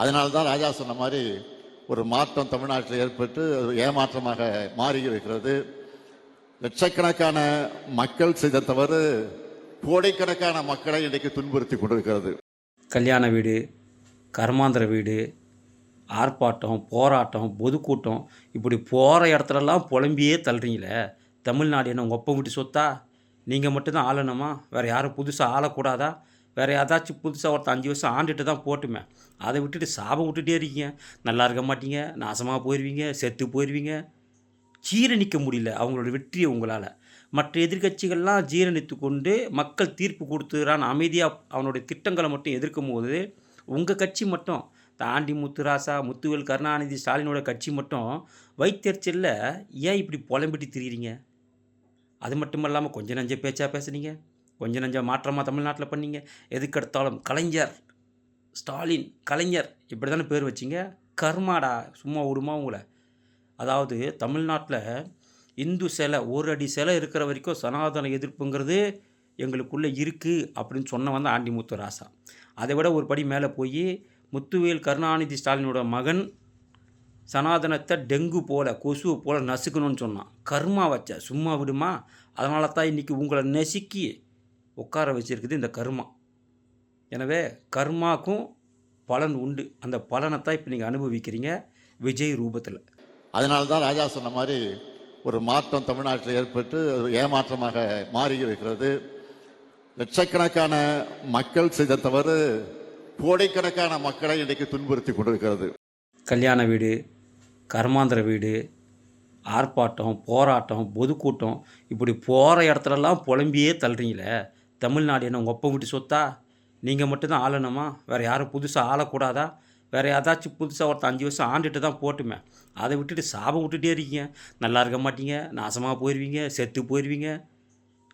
அதனால தான் ராஜா சொன்ன மாதிரி ஒரு மாற்றம் தமிழ்நாட்டில் ஏற்பட்டு அது ஏமாற்றமாக மாறி இருக்கிறது. லட்சக்கணக்கான மக்கள் செய்த தவறு கோடைக்கணக்கான மக்களை இன்றைக்கு துன்புறுத்தி கொண்டிருக்கிறது. கல்யாண வீடு, கர்மாந்திர வீடு, ஆர்ப்பாட்டம், போராட்டம், பொதுக்கூட்டம் இப்படி போகிற இடத்துலலாம் புலம்பியே தள்ளுறீங்களே. தமிழ்நாடு என்ன உங்கள் ஒப்பம் வீட்டு சொத்தா? நீங்கள் மட்டும்தான் ஆளணுமா? வேறு யாரும் புதுசாக ஆளக்கூடாதா? வேறு ஏதாச்சும் புதுசாக ஒருத்தன் 5 வருஷம் ஆண்டுட்டு தான் போட்டுமே. அதை விட்டுட்டு சாபம் விட்டுட்டே இருக்கீங்க. நல்லா இருக்க மாட்டீங்க, நாசமாக போயிடுவீங்க, செத்து போயிடுவீங்க. ஜீரணிக்க முடியல அவங்களோட வெற்றியை உங்களால். மற்ற எதிர்க்கட்சிகள்லாம் ஜீரணித்து கொண்டு மக்கள் தீர்ப்பு கொடுத்துறான்னு அமைதியாக அவனுடைய திட்டங்களை மட்டும் எதிர்க்கும் போது உங்கள் கட்சி மட்டும் தாண்டி முத்துராசா, முத்துவேல் கருணாநிதி ஸ்டாலினோட கட்சி மட்டும் வைத்தறிச்சலில் ஏன் இப்படி புலம்பிட்டு திரியிறீங்க? அது மட்டும் இல்லாமல் கொஞ்சம் நஞ்ச பேச்சா பேசுனீங்க, கொஞ்சம் நஞ்ச மாற்றமாக தமிழ்நாட்டில் பண்ணீங்க. எதுக்கெடுத்தாலும் கலைஞர், ஸ்டாலின், கலைஞர் இப்படி தானே பேர் வச்சிங்க. கர்மாடா, சும்மா விடுமா உங்களை? அதாவது தமிழ்நாட்டில் இந்து சிலை, ஒரு அடி சிலை இருக்கிற வரைக்கும் சனாதன எதிர்ப்புங்கிறது எங்களுக்குள்ளே இருக்குது அப்படின்னு சொன்னவன் தான் ஆண்டி முத்துராசா. அதை விட ஒரு படி மேலே போய் முத்துவேல் கருணாநிதி ஸ்டாலினோட மகன் சனாதனத்தை டெங்கு போல, கொசு போல நசுக்கணும்னு சொன்னான். கர்மா வச்ச சும்மா விடுமா? அதனால தான் இன்றைக்கி உங்களை நெசுக்கி உட்கார வச்சுருக்குது இந்த கர்மா. எனவே கர்மாக்கும் பலன் உண்டு. அந்த பலனை தான் இப்போ நீங்கள் அனுபவிக்கிறீங்க விஜய் ரூபத்தில். அதனால தான் ராஜா சொன்ன மாதிரி ஒரு மாற்றம் தமிழ்நாட்டில் ஏற்பட்டு அது ஏமாற்றமாக மாறி இருக்கிறது. லட்சக்கணக்கான மக்கள் செய்த தவறு கோடைக்கணக்கான மக்களை இன்றைக்கு துன்புறுத்தி கொண்டிருக்கிறது. கல்யாண வீடு, கர்மாந்திர வீடு, ஆர்ப்பாட்டம், போராட்டம், பொதுக்கூட்டம் இப்படி போகிற இடத்துலலாம் புலம்பியே தள்ளுறீங்களே. தமிழ்நாடு என்ன உங்கள் ஒப்பம் வீட்டு சொத்தா? நீங்கள் மட்டும்தான் ஆளணுமா? வேறு யாரும் புதுசாக ஆளக்கூடாதா? வேறு ஏதாச்சும் புதுசாக ஒருத்தன் 5 வருஷம் ஆண்டுட்டு தான் போட்டுமே. அதை விட்டுட்டு சாபம் விட்டுட்டே இருக்கீங்க. நல்லா இருக்க மாட்டீங்க, நாசமாக போயிடுவீங்க, செத்து போயிடுவீங்க.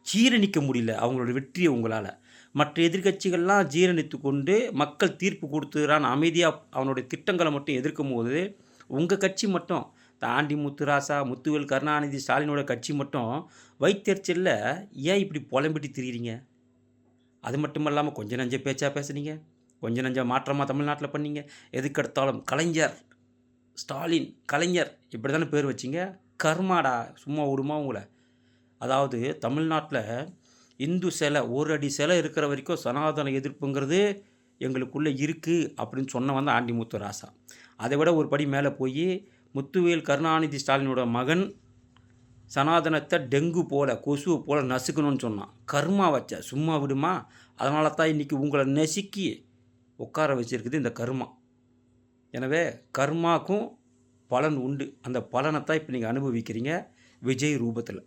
ஜீரணிக்க முடியல அவங்களோட வெற்றியை உங்களால். மற்ற எதிர்க்கட்சிகள்லாம் ஜீரணித்து கொண்டு மக்கள் தீர்ப்பு கொடுத்துறான்னு அமைதியாக அவனுடைய திட்டங்களை மட்டும் எதிர்க்கும் போது உங்கள் கட்சி மட்டும் தாண்டி முத்துராசா, முத்துவேல் கருணாநிதி ஸ்டாலினோட கட்சி மட்டும் வைத்தறிச்சலில் ஏன் இப்படி புலம்பிட்டு திரியிறீங்க? அது மட்டும் இல்லாமல் கொஞ்சம் நஞ்ச பேச்சா பேசுனீங்க, கொஞ்சம் நஞ்ச மாற்றமாக தமிழ்நாட்டில் பண்ணீங்க. எதுக்கெடுத்தாலும் கலைஞர், ஸ்டாலின், கலைஞர் இப்படி தானே பேர் வச்சிங்க. கர்மாடா, சும்மா விடுமா உங்களை? அதாவது தமிழ்நாட்டில் இந்து சிலை, ஒரு அடி சிலை இருக்கிற வரைக்கும் சனாதன எதிர்ப்புங்கிறது எங்களுக்குள்ளே இருக்குது அப்படின்னு சொன்னவன் தான் ஆண்டி முத்துராசா. அதை விட ஒரு படி மேலே போய் முத்துவேல் கருணாநிதி ஸ்டாலினோட மகன் சனாதனத்தை டெங்கு போல, கொசு போல நசுக்கணும்னு சொன்னான். கர்மா வச்ச சும்மா விடுமா? அதனால தான் இன்றைக்கி உங்களை நெசுக்கி உட்கார வச்சுருக்குது இந்த கர்மா. எனவே கர்மாக்கும் பலன் உண்டு. அந்த பலனை தான் இப்போ நீங்கள் அனுபவிக்கிறீங்க விஜய் ரூபத்தில்.